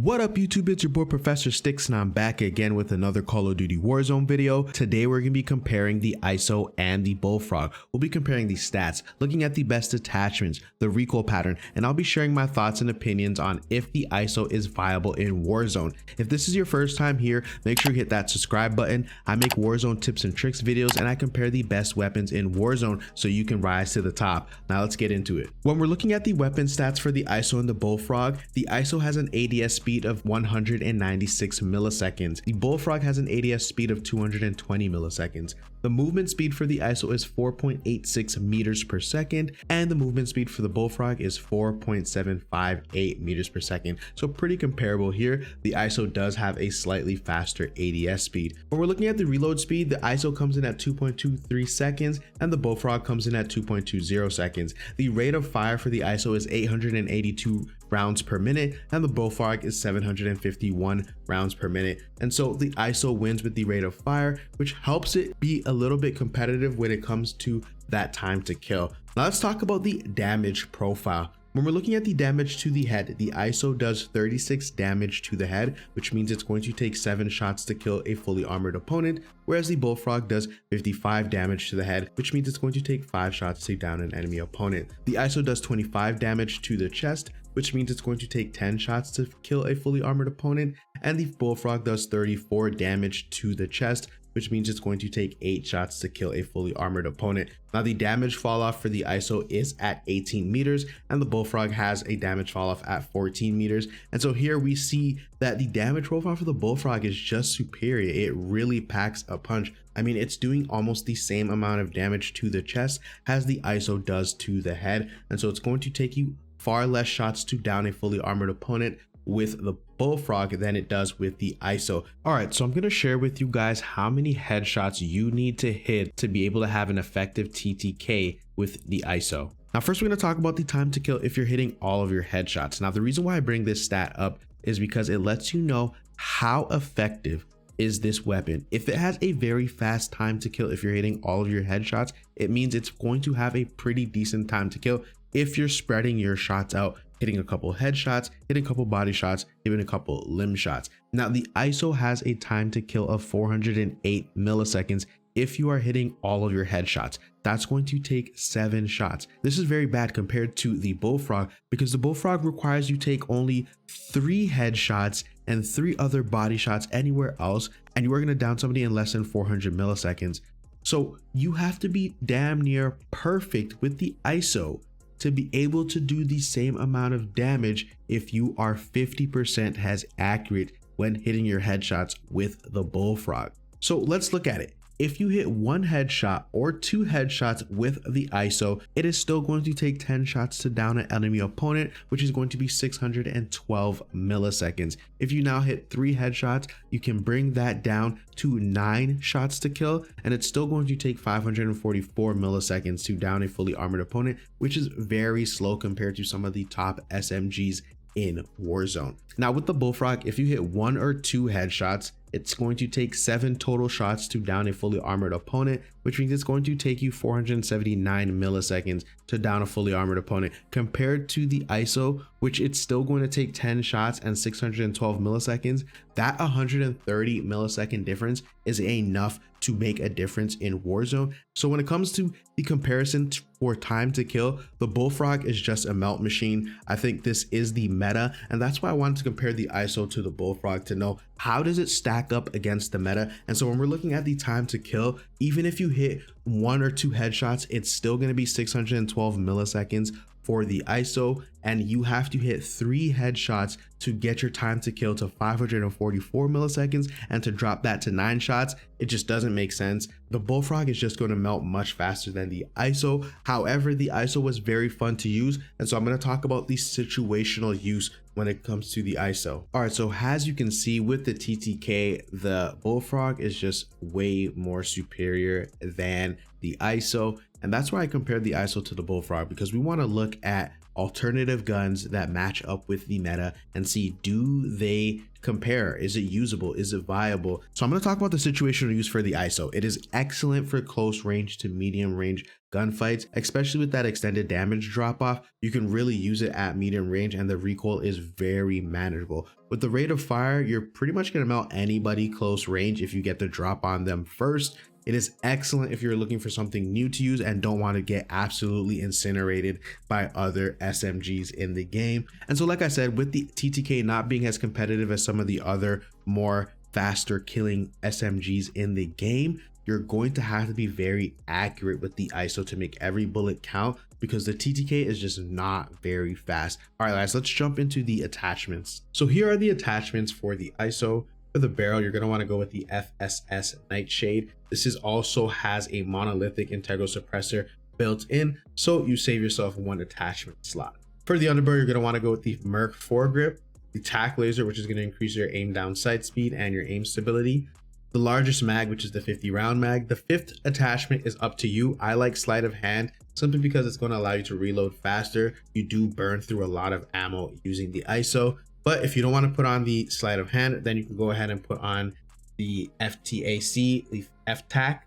What up YouTube, it's your boy ProfessorStix and I'm back again with another Call of Duty Warzone video. Today we're going to be comparing the ISO and the Bullfrog. We'll be comparing the stats, looking at the best attachments, the recoil pattern, and I'll be sharing my thoughts and opinions on if the ISO is viable in Warzone. If this is your first time here, make sure you hit that subscribe button. I make Warzone tips and tricks videos and I compare the best weapons in Warzone so you can rise to the top. Now let's get into it. When we're looking at the weapon stats for the ISO and the Bullfrog, the ISO has an ADS speed of 196 milliseconds. The Bullfrog has an ADS speed of 220 milliseconds. The movement speed for the ISO is 4.86 meters per second, and the movement speed for the Bullfrog is 4.758 meters per second. So pretty comparable here. The ISO does have a slightly faster ADS speed. When we're looking at the reload speed, the ISO comes in at 2.23 seconds and the Bullfrog comes in at 2.20 seconds. The rate of fire for the ISO is 882 rounds per minute and the Bullfrog is 751 rounds per minute. And so the ISO wins with the rate of fire, which helps it be a little bit competitive when it comes to that time to kill. Now let's talk about the damage profile. When we're looking at the damage to the head, the ISO does 36 damage to the head, which means it's going to take 7 shots to kill a fully armored opponent, whereas the Bullfrog does 55 damage to the head, which means it's going to take 5 shots to take down an enemy opponent. The ISO does 25 damage to the chest, which means it's going to take 10 shots to kill a fully armored opponent, and the Bullfrog does 34 damage to the chest, which means it's going to take 8 shots to kill a fully armored opponent. Now the damage fall off for the ISO is at 18 meters and the Bullfrog has a damage fall off at 14 meters. And so here we see that the damage profile for the Bullfrog is just superior. It really packs a punch. I mean, it's doing almost the same amount of damage to the chest as the ISO does to the head. And so it's going to take you far less shots to down a fully armored opponent with the Bullfrog than it does with the ISO. All right, so I'm going to share with you guys how many headshots you need to hit to be able to have an effective TTK with the ISO. Now, first we're going to talk about the time to kill if you're hitting all of your headshots. Now, the reason why I bring this stat up is because it lets you know how effective is this weapon. If it has a very fast time to kill, if you're hitting all of your headshots, it means it's going to have a pretty decent time to kill if you're spreading your shots out, hitting a couple headshots, hitting a couple body shots, even a couple limb shots. Now the ISO has a time to kill of 408 milliseconds if you are hitting all of your headshots. That's going to take 7 shots. This is very bad compared to the Bullfrog because the Bullfrog requires you take only 3 headshots and 3 other body shots anywhere else, and you are going to down somebody in less than 400 milliseconds. So you have to be damn near perfect with the ISO to be able to do the same amount of damage if you are 50% as accurate when hitting your headshots with the Bullfrog. So let's look at it. If you hit 1 headshot or 2 headshots with the ISO, it is still going to take 10 shots to down an enemy opponent, which is going to be 612 milliseconds. If you now hit 3 headshots, you can bring that down to 9 shots to kill, and it's still going to take 544 milliseconds to down a fully armored opponent, which is very slow compared to some of the top SMGs in Warzone. Now with the Bullfrog, if you hit 1 or 2 headshots, it's going to take 7 total shots to down a fully armored opponent, which means it's going to take you 479 milliseconds to down a fully armored opponent, compared to the ISO, which it's still going to take 10 shots and 612 milliseconds. That 130 millisecond difference is enough to make a difference in Warzone. So when it comes to the comparison for time to kill, the Bullfrog is just a melt machine. I think this is the meta, and that's why I wanted to compare the ISO to the Bullfrog to know how does it stack up against the meta. And so when we're looking at the time to kill, even if you hit 1 or 2 headshots, it's still going to be 612 milliseconds for the ISO, and you have to hit 3 headshots to get your time to kill to 544 milliseconds, and to drop that to 9 shots, it just doesn't make sense. The Bullfrog is just going to melt much faster than the ISO. However, the ISO was very fun to use, and so I'm going to talk about the situational use when it comes to the ISO. All right, so as you can see with the TTK, the Bullfrog is just way more superior than the ISO, and that's why I compared the ISO to the Bullfrog, because we want to look at alternative guns that match up with the meta and see, do they compare? Is it usable? Is it viable? So I'm going to talk about the situational use for the ISO. It is excellent for close range to medium range gunfights, especially with that extended damage drop off. You can really use it at medium range and the recoil is very manageable. With the rate of fire, you're pretty much going to melt anybody close range if you get the drop on them first. It is excellent if you're looking for something new to use and don't want to get absolutely incinerated by other SMGs in the game. And so like I said, with the TTK not being as competitive as some of the other more faster killing SMGs in the game, you're going to have to be very accurate with the ISO to make every bullet count, because the TTK is just not very fast. All right, guys, let's jump into the attachments. So here are the attachments for the ISO. For the barrel, you're going to want to go with the FSS Nightshade. This also has a monolithic integral suppressor built in, so you save yourself one attachment slot. For the underbarrel, you're going to want to go with the Merc foregrip, the tack laser, which is going to increase your aim down sight speed and your aim stability, the largest mag, which is the 50 round mag. The fifth attachment is up to you. I like sleight of hand simply because it's going to allow you to reload faster. You do burn through a lot of ammo using the ISO. But if you don't want to put on the sleight of hand, then you can go ahead and put on the FTAC, the FTAC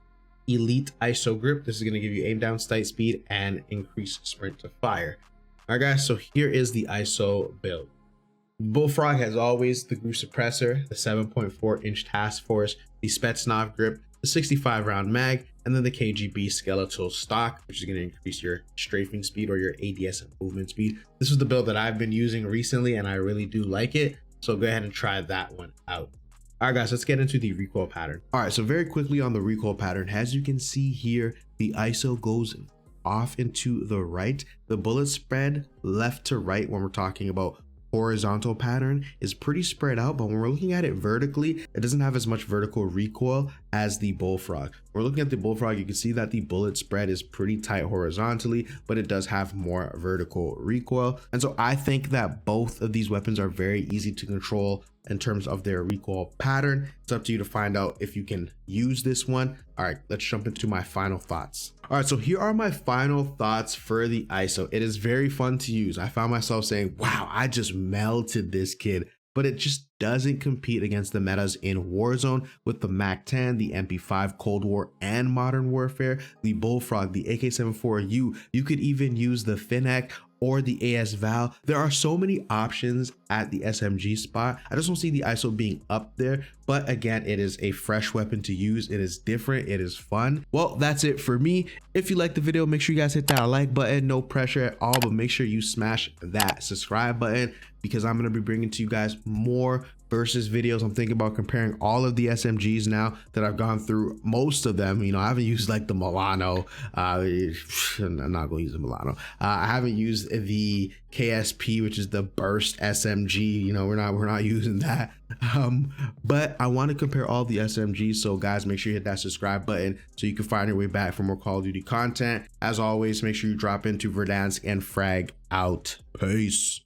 Elite ISO Grip. This is going to give you aim down sight speed and increase sprint to fire. All right, guys, so here is the ISO build. Bullfrog has always the group suppressor, the 7.4 inch task force, the Spetsnaz grip, the 65 round mag, and then the KGB skeletal stock, which is going to increase your strafing speed or your ADS movement speed. This is the build that I've been using recently and I really do like it, so go ahead and try that one out. All right, guys, let's get into the recoil pattern. All right, so very quickly on the recoil pattern, as you can see here, the ISO goes off into the right. The bullet spread left to right when we're talking about horizontal pattern is pretty spread out, but when we're looking at it vertically, it doesn't have as much vertical recoil as the Bullfrog. We're looking at the Bullfrog, you can see that the bullet spread is pretty tight horizontally, but it does have more vertical recoil. And so I think that both of these weapons are very easy to control in terms of their recoil pattern. It's up to you to find out if you can use this one. All right, let's jump into my final thoughts. All right, so here are my final thoughts for the ISO. It is very fun to use. I found myself saying, wow, I just melted this kid, but it just doesn't compete against the metas in Warzone with the MAC-10, the MP5 Cold War and Modern Warfare, the Bullfrog, the AK-74U. You could even use the Finec or the AS Val. There are so many options at the SMG spot. I just don't see the ISO being up there, but again, it is a fresh weapon to use. It is different, it is fun. Well, that's it for me. If you liked the video, make sure you guys hit that like button. No pressure at all, but make sure you smash that subscribe button, because I'm gonna be bringing to you guys more versus videos. I'm thinking about comparing all of the SMGs now that I've gone through. Most of them, you know, I haven't used like the Milano. I'm not gonna use the Milano. I haven't used the KSP, which is the burst SMG. You know, we're not using that. But I want to compare all the SMGs. So guys, make sure you hit that subscribe button so you can find your way back for more Call of Duty content. As always, make sure you drop into Verdansk and frag out. Peace.